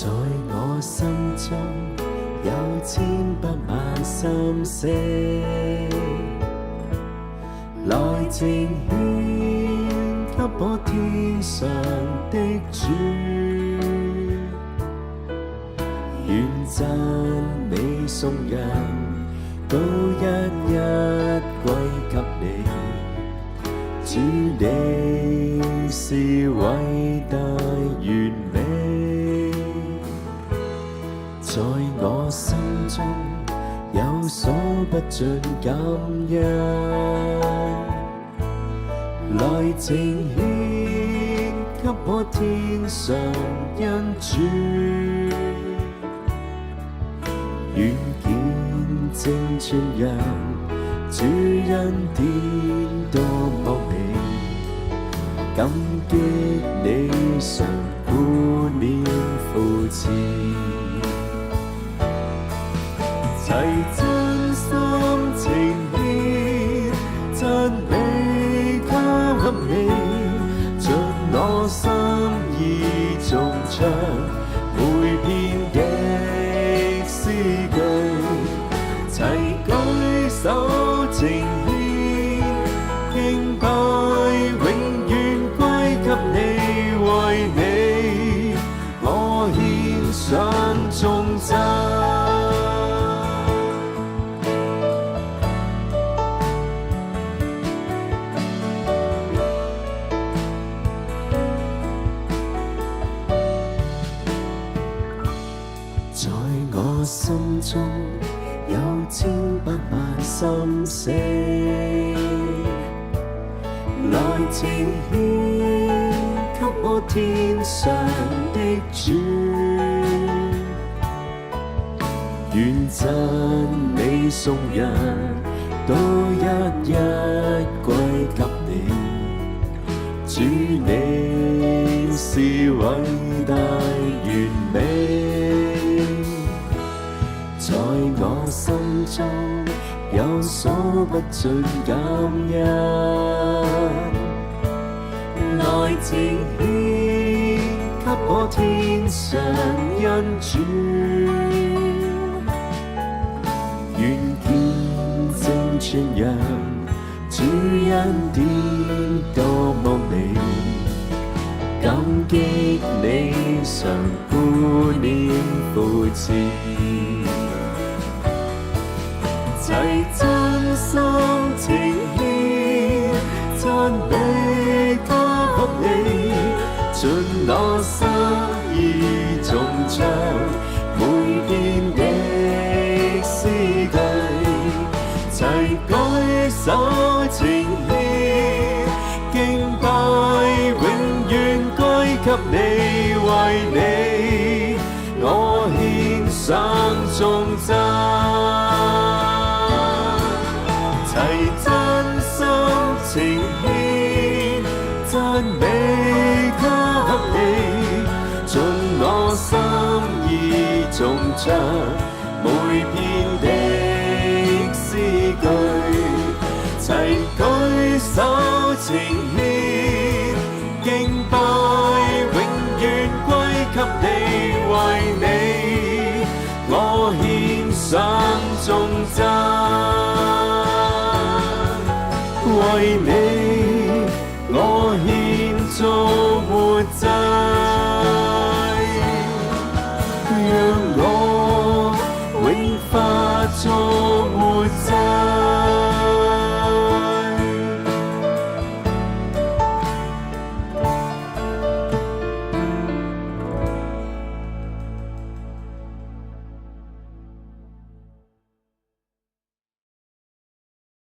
在我心中有千百萬心聲，來呈獻給我天上的主，願讚美頌揚都一一歸給你。主你是偉大完美，在我心中有數不盡感恩，來呈獻給我天上恩主，願見證傳揚主恩典多麼美，感激你常顧念扶持，齊真心情獻讚美給你，盡我心意頌唱每篇的詩句，齊舉手呈獻敬拜永遠歸給你，為你我獻上頌讚。在我心中有千百萬心聲，來呈獻給我天上的主，願讚美頌揚都一一歸給你。主你是偉大完美，在我心中有數不盡感恩，來呈獻給我天上恩主，願見證傳揚主恩典多麼美，感激你常顧念扶持，齊真心情獻讚美給你，盡我心意頌唱每篇的詩句，齊舉手呈獻敬拜永遠歸給你，為你我獻上頌讚。齊真心呈獻讚美給你，盡我心意頌唱每篇的詩句，齊舉手呈獻敬拜永遠歸給你，為你我獻上頌讚。為你我獻做活祭。